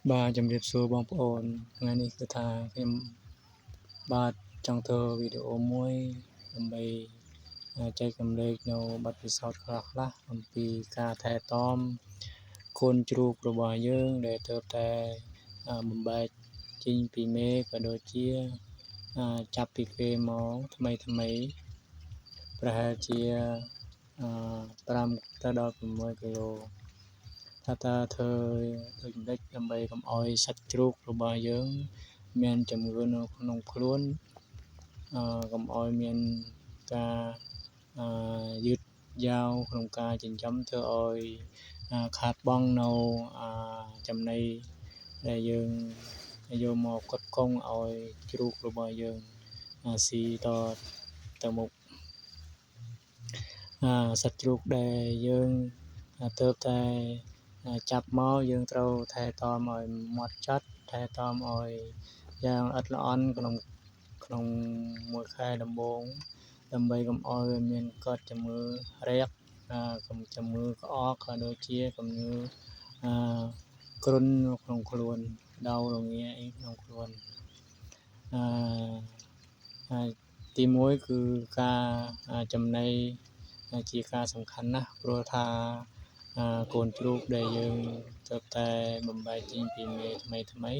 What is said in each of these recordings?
បាទជំរាបសួរបងប្អូនថ្ងៃនេះគឺថាខ្ញុំបាទចង់ធ្វើវីដេអូមួយដើម្បីចែករំលែកនៅបទពិសោធន៍ខ្លះៗអំពីការថែទាំកូនជ្រូករបស់យើងដែលទើបតែបំបែកចេញពីមេក៏ដូចជាចាប់ពីគេមកថ្មីប្រហែលជា5ទៅដល់6គីឡូថាតើធ្វើដូចម្តេចដើម្បីកុំឲ្យសាច់ជ្រូករបស់យើងមានជំងឺនៅក្នុងខ្លួនកុំឲ្យមានការយឺតយ៉ាវក្នុងការចិញ្ចឹមធ្វើឲ្យខាតបង់នៅចំណីដែលយើងយកមកផ្គត់ផ្គង់ឲ្យជ្រូករបស់យើងស៊ីតទៅមុខសត្វជ្រូកដែលយើងទើបតែចាប់មកយើងត្រូវថែទាំឲ្យហ្មត់ចត់ថែទាំឲ្យយ៉ាងល្អិតល្អន់ក្នុងមួយខែដំបូងដើម្បីកុំឲ្យមានកើតជំងឺរាគជំងឺក្អកក៏ដូចជាជំងឺគ្រុននៅក្នុងខ្លួនដៅរងាអីក្នុងខ្លួនទី1គឺការចំណីជាការសំខាន់ណាស់ព្រោះថាកូនជ្រូកដែលយើងទើបតែបំបែកចេញពីមេថ្មី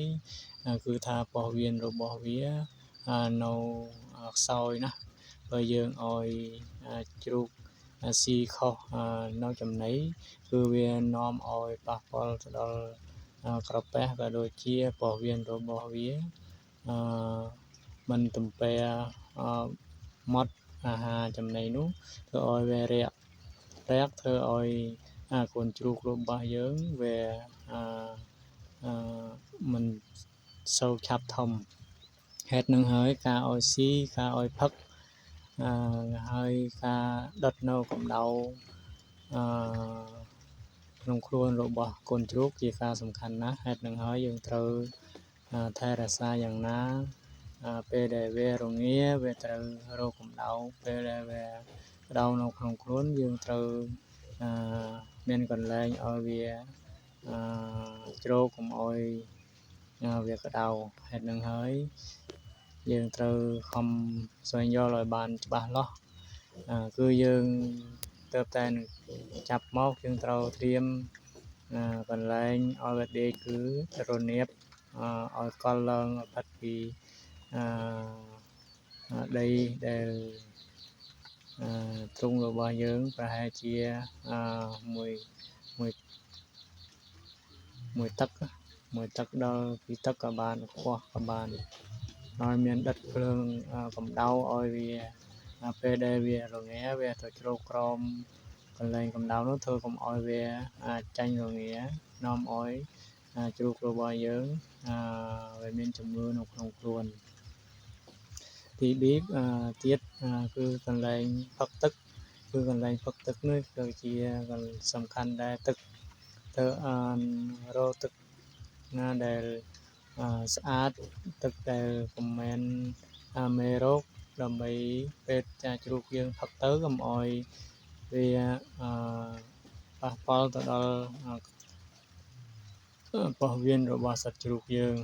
គឺថាពោះវៀនរបស់វានៅខ្សោយណាស់បើយើងឲ្យជ្រូកស៊ីខុសនៅចំណីគឺវានាំឲ្យប៉ះពាល់ទៅដល់ក្រពះក៏ដូចជាពោះវៀនរបស់វាមិនទំពែម៉ត់អាហារចំណីនោះធ្វើឲ្យវារាក់ធ្វើឲ្យកូនជ្រូករបស់យើងវាមិនសូវឆាប់ធំហេតុនឹងហើយការឲ្យស៊ីការឲ្យផឹកហើយការដុតនៅកម្ដៅក្នុងខ្លួនរបស់កូនជ្រូកជាការសំខាន់ណាស់ហេតុនឹងហើយយើងត្រូវថែរក្សាយ៉ាងណាពេលដែលវារងាវាត្រូវរកកម្ដៅពេលដែលវាក្ដៅនៅក្នុងខ្លួនយើងត្រូវមានកន្លែងឲ្យវាជ្រកកុំឲ្យវាក្ដៅហេតុនឹងហើយយើងត្រូវខំស្វែងយល់ឲ្យបានច្បាស់លាស់គឺយើងទើបតែចាប់មកយើងត្រូវត្រៀមកន្លែងឲ្យវាដេកគឺរនាបឲ្យកល់ឡើងផុតពីដីដែលទ្រុងរបស់យើងប្រហែលជាមួយទឹកដល់ពីទឹកក៏បានខ្ពស់ក៏បានឲ្យមានដិតភ្លើងកម្ដៅឲ្យវាពេលដែលវារងាវាទៅជ្រកក្រោមកន្លែងកម្ដៅនោះធ្វើកុំឲ្យវាចាញ់រងានាំឲ្យជ្រូករបស់យើងវាមានជំងឺនៅក្នុងខ្លួនទី2ទៀតគឺកន្លែងផឹកទឹកកន្លែងផឹកទឹកនេះគឺជាសំខាន់ដែរទឹកទៅរកទឹកណាដែលស្អាតទឹកដែលពុំមែនមេរោគដើម្បីពេលជ្រូកយើងផឹកទៅកុំឲ្យវាប៉ះពាល់ទៅដល់ពោះវៀនរបស់សត្វជ្រូកយើង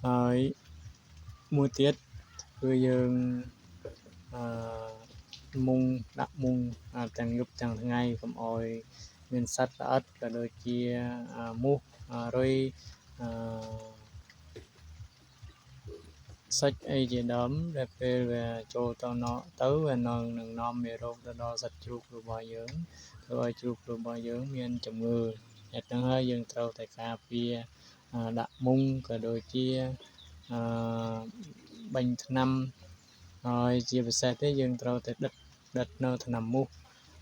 ហើយមួយទៀតគឺយើងដាក់មុងទាំងយប់ទាំងថ្ងៃកុំឲ្យមានសត្វល្អិតក៏ដូចជាមូសរុយសុចអីជាដើមដែលពេលវាចូលទៅវានឹងនាំមេរោគទៅដល់សត្វជ្រូករបស់យើងធ្វើឲ្យជ្រូករបស់យើងមានជំងឺហេតុហ្នឹងហើយយើងត្រូវតែការពារដាក់មុងក៏ដូចជាបាញ់ថ្នាំហើយជាពិសេសទេយើងត្រូវតែដិតនៅថ្នាំមូស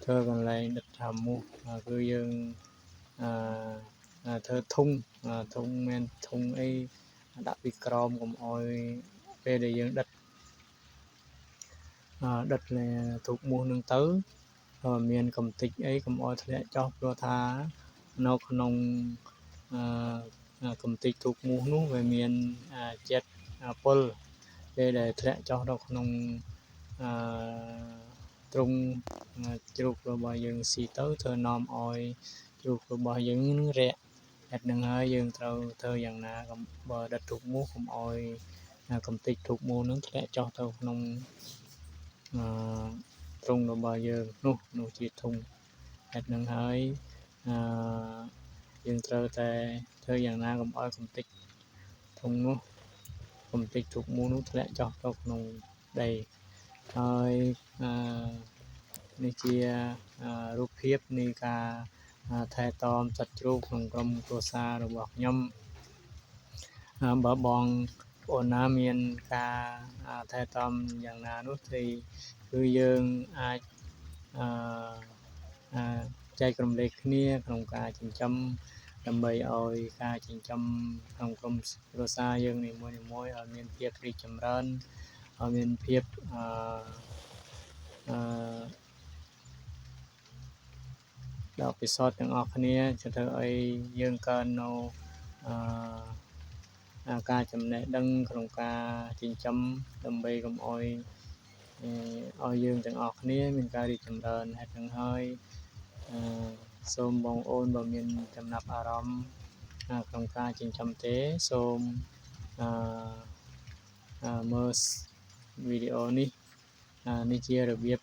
ធ្វើកន្លែងដិតថ្នាំមូសគឺយើងធ្វើធុងមានធុងអីដាក់ពីក្រោមកុំឲ្យពេលដែលយើងដិតទូកមូសនឹងទៅមានកំទេចអីកុំឲ្យធ្លាក់ចុះព្រោះថានៅក្នុងកំទេចទូកមូសនោះវាមានជាតិពុលពេលដែលធ្លាក់ចុះទៅក្នុងទ្រុងជ្រូករបស់យើងស៊ីទៅធ្វើនាំឲ្យជ្រូករបស់យើងនឹងរាក់ ហេតុនឹងហើយយើងត្រូវធ្វើយ៉ាងណាកុំបើដិតទូកមូសកុំឲ្យកំទេចទូកមូសនឹងធ្លាក់ចុះទៅក្នុងទ្រុងរបស់យើងនោះជាធុងហេតុនឹងហើយយើងត្រូវតែធ្វើយ៉ាងណាកុំឲ្យកំទេចធុងនោះកំទេចទូកមូសនោះធ្លាក់ចុះទៅក្នុងដីហើយនេះជារូបភាពនៃការថែទាំសត្វជ្រូកក្នុងក្រុមគ្រួសាររបស់ខ្ញុំបើបងប្អូនណាមានការថែទាំយ៉ាងណានោះគឺយើងអាចចែករំលែកគ្នាក្នុងការចិញ្ចឹមដើម្បីឲ្យការចិញ្ចឹមក្នុងក្រុមគ្រួសារយើងនីមួយៗឲ្យមានភាពរីកចម្រើនឲ្យមានភាពដល់ពិសោធន៍ទាំងអស់គ្នាจะធ្វើឲ្យយើងកើននៅការចំណេះដឹងក្នុងការចិញ្ចឹមដើម្បីកុំឲ្យយើងទាំងអស់គ្នាមានការរីកចម្រើនហេតុនឹងហើយសូមបងប្អូនបើមានចំណាប់អារម្មណ៍ក្នុងការចិញ្ចឹមទេសូមមើលវីដេអូនេះជារបៀប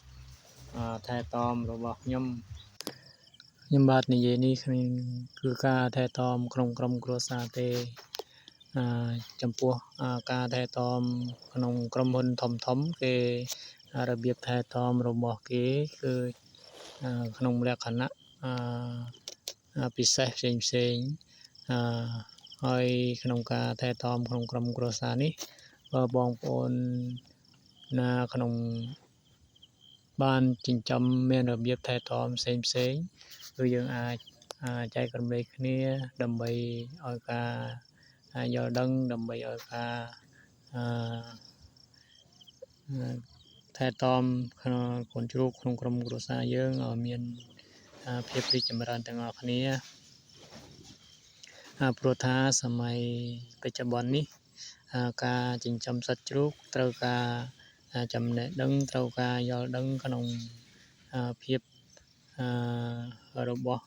ថែទាំរបស់ខ្ញុំបាទនិយាយនេះគឺការថែទាំក្នុងក្រុមគ្រួសារទេចំពោះការថែទាំក្នុងក្រុមហ៊ុនធំគេរបៀបថែទាំរបស់គេគឺក្នុងលក្ខណៈពិសេសផ្សេងហើយក្នុងការថែទាំក្នុងក្រុមគ្រួសារនេះបើបងប្អូនណាក្នុងបានចិញ្ចឹមមានរបៀបថែទាំផ្សេងគឺយើងអាចចែករំលែកគ្នាដើម្បីឲ្យការយល់ដឹងដើម្បីឲ្យការថែទាំកូនជ្រូកក្នុងក្រុមគ្រួសារយើងឲ្យមានភាពរីកចម្រើនទាំងអស់គ្នាព្រោះថាសម័យបច្ចុប្បន្ននេះការចិញ្ចឹមសត្វជ្រូកត្រូវការចំណេះដឹងត្រូវការយល់ដឹងក្នុងភាពរបស់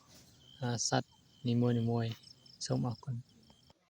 សត្វនីមួយៗសូមអរគុណ